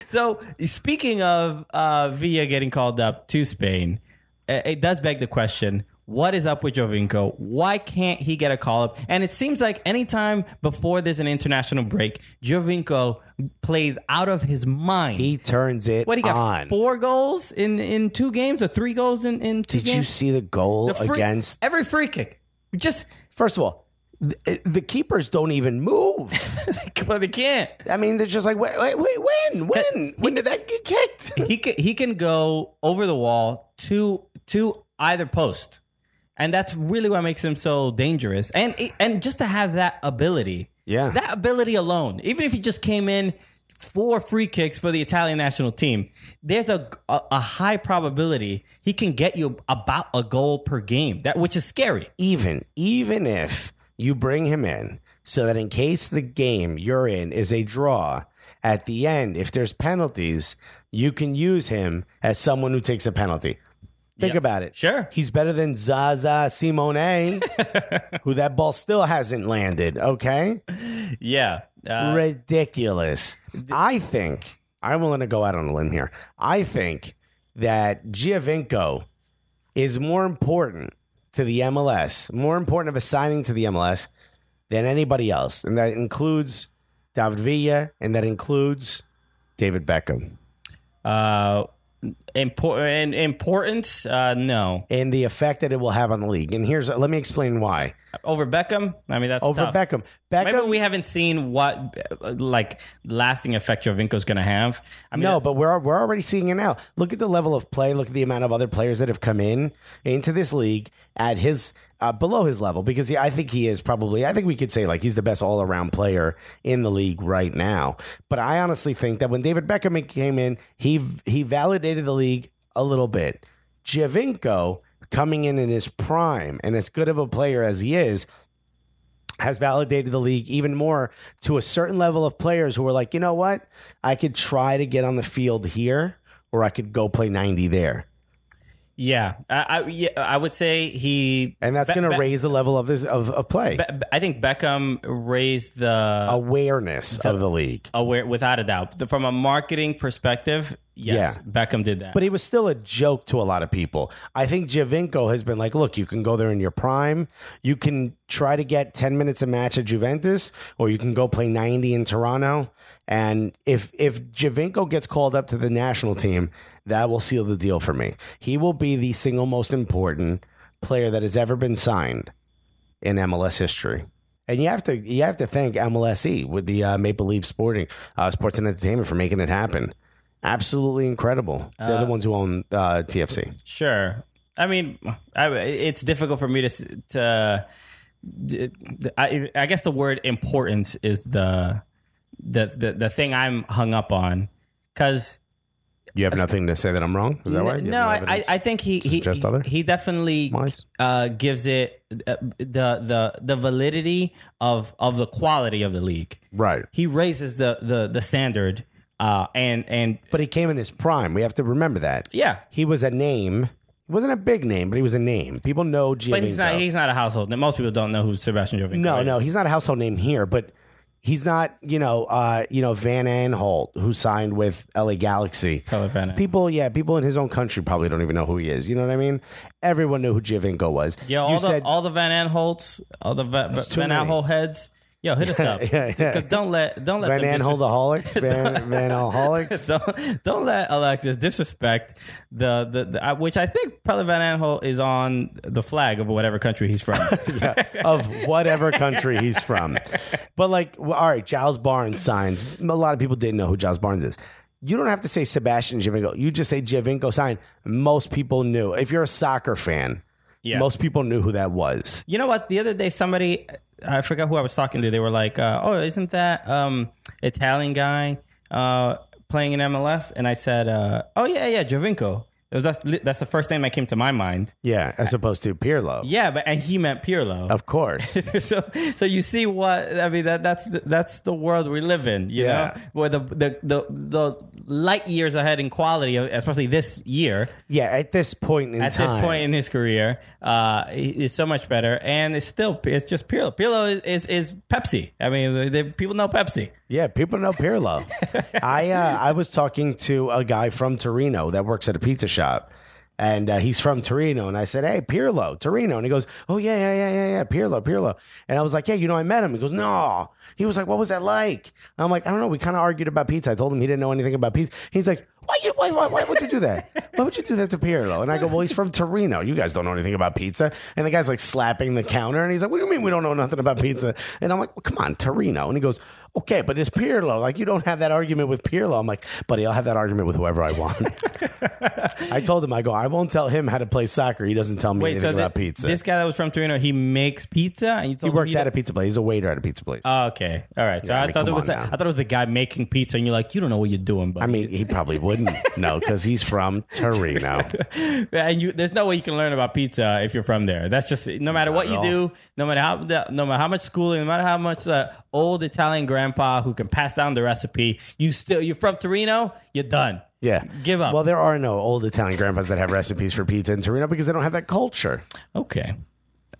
So speaking of Villa getting called up to Spain, it does beg the question, what is up with Giovinco? Why can't he get a call-up? And it seems like anytime before there's an international break, Giovinco plays out of his mind. He turns it on. What, he got 4 goals in 2 games or 3 goals in 2 games? Did you see the goal against... Every free kick. Just... First of all, the keepers don't even move. But they can't. I mean, they're just like, wait, when did that get kicked? He can go over the wall to either post. And that's really what makes him so dangerous. And just to have that ability. Yeah. That ability alone. Even if he just came in 4 free kicks for the Italian national team, there's a high probability he can get you about a goal per game, which is scary. Even if you bring him in so that in case the game you're in is a draw, at the end, if there's penalties, you can use him as someone who takes a penalty. Think about it. Sure. He's better than Zaza Simone, who that ball still hasn't landed, okay? Yeah. Ridiculous. I think, I'm willing to go out on a limb here. I think that Giovinco is more important to the MLS, more important of a signing to the MLS than anybody else. And that includes David Villa, and that includes David Beckham. Importance? No. And the effect that it will have on the league. And let me explain why. Over Beckham? I mean, that's over tough. Beckham. Maybe we haven't seen what lasting effect Giovinco's going to have. I mean, no, but we're already seeing it now. Look at the level of play. Look at the amount of other players that have come into this league at his below his level. Because I think he is probably. I think we could say he's the best all around player in the league right now. But I honestly think that when David Beckham came in, he validated the league a little bit. Giovinco, coming in his prime and as good of a player as he is, has validated the league even more to a certain level of players who are like, you know what? I could try to get on the field here, or I could go play 90 there. Yeah, I would say he... And that's going to raise the level of play. I think Beckham raised the... awareness of the league. Without a doubt. From a marketing perspective, yes, Beckham did that. But he was still a joke to a lot of people. I think Giovinco has been like, look, you can go there in your prime. You can try to get 10 minutes a match at Juventus, or you can go play 90 in Toronto. And if Giovinco gets called up to the national team, that will seal the deal for me. He will be the single most important player that has ever been signed in MLS history. And you have to thank MLSE with the Maple Leaf Sports and Entertainment for making it happen. Absolutely incredible. They're the ones who own TFC. Sure. I mean, it's difficult for me to I guess the word importance is the thing I'm hung up on, because you have nothing to say that I'm wrong. Is that right? No, I think he definitely gives it the validity of the quality of the league. Right. He raises the standard, but he came in his prime. We have to remember that. Yeah, he was a name. He wasn't a big name, but he was a name. People know Giovinco. But he's not a household name. Most people don't know who Sebastian Giovinco is. No, he's not a household name here, but he's not, Van Aanholt, who signed with LA Galaxy. People in his own country probably don't even know who he is. You know what I mean? Everyone knew who Giovinco was. Yeah, all the Van Aanholts, all the Van Aanholt heads. Yo, hit us up. Because don't let Van Aanholtaholics, Van Alholics. Don't let Alexis disrespect the which I think probably Van Aanholt is on the flag of whatever country he's from. Of whatever country he's from. But all right, Giles Barnes signs. A lot of people didn't know who Giles Barnes is. You don't have to say Sebastian Giovinco. You just say Giovinco signed. Most people knew. If you're a soccer fan, most people knew who that was. You know what? The other day, somebody, I forgot who I was talking to. They were like, "Oh, isn't that Italian guy playing in MLS?" And I said, "Oh yeah, Giovinco." That's the first name that came to my mind. Yeah, as opposed to Pirlo. Yeah, and he meant Pirlo. Of course. so you see what I mean. That's the world we live in. You know, where the light years ahead in quality, especially this year. Yeah, at this point in this point in his career, is so much better, and it's just Pirlo. Pirlo is Pepsi. I mean, people know Pepsi. Yeah, people know Pirlo. I was talking to a guy from Torino that works at a pizza shop, and he's from Torino. And I said, "Hey, Pirlo, Torino," and he goes, "Oh yeah, Pirlo." And I was like, "Yeah, I met him." He goes, "No." He was like, "What was that like?" And I'm like, "I don't know. We kind of argued about pizza." I told him he didn't know anything about pizza. He's like, Why would you do that? Why would you do that to Pirlo?" And I go, "Well, he's from Torino. You guys don't know anything about pizza." And the guy's like slapping the counter, and he's like, "What do you mean we don't know nothing about pizza?" And I'm like, "Well, come on, Torino." And he goes, "Okay, but it's Pirlo. Like, you don't have that argument with Pirlo." I'm like, "Buddy, I'll have that argument with whoever I want." I told him, I won't tell him how to play soccer. He doesn't tell me anything about pizza. This guy that was from Torino, he makes pizza, and you told he works at a pizza place. He's a waiter at a pizza place. Oh, okay, all right. So I thought it was the guy making pizza, and you're like, you don't know what you're doing. Buddy. I mean, he probably wouldn't know because he's from Torino. And there's no way you can learn about pizza if you're from there. That's just no matter what you do, no matter how much schooling, no matter how much old Italian grandpa who can pass down the recipe, you're from Torino, you're done. Yeah. Give up. Well, there are no old Italian grandpas that have recipes for pizza in Torino because they don't have that culture. Okay.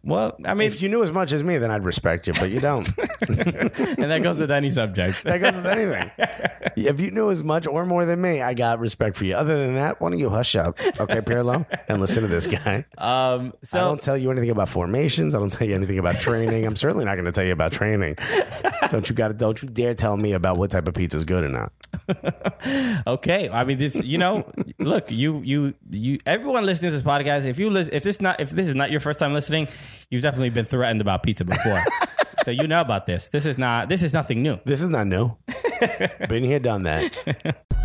Well, I mean, if you knew as much as me, then I'd respect you, but you don't. And that goes with any subject. That goes with anything. If you knew as much or more than me, I got respect for you. Other than that, why don't you hush up, okay, Pirlo, and listen to this guy. I don't tell you anything about formations. I don't tell you anything about training. I'm certainly not going to tell you about training. Don't you dare tell me about what type of pizza is good or not. Okay, I mean this. Look, you. Everyone listening to this podcast, if this is not your first time listening, you've definitely been threatened about pizza before. So you know about this. This is nothing new. This is not new. Been here, done that.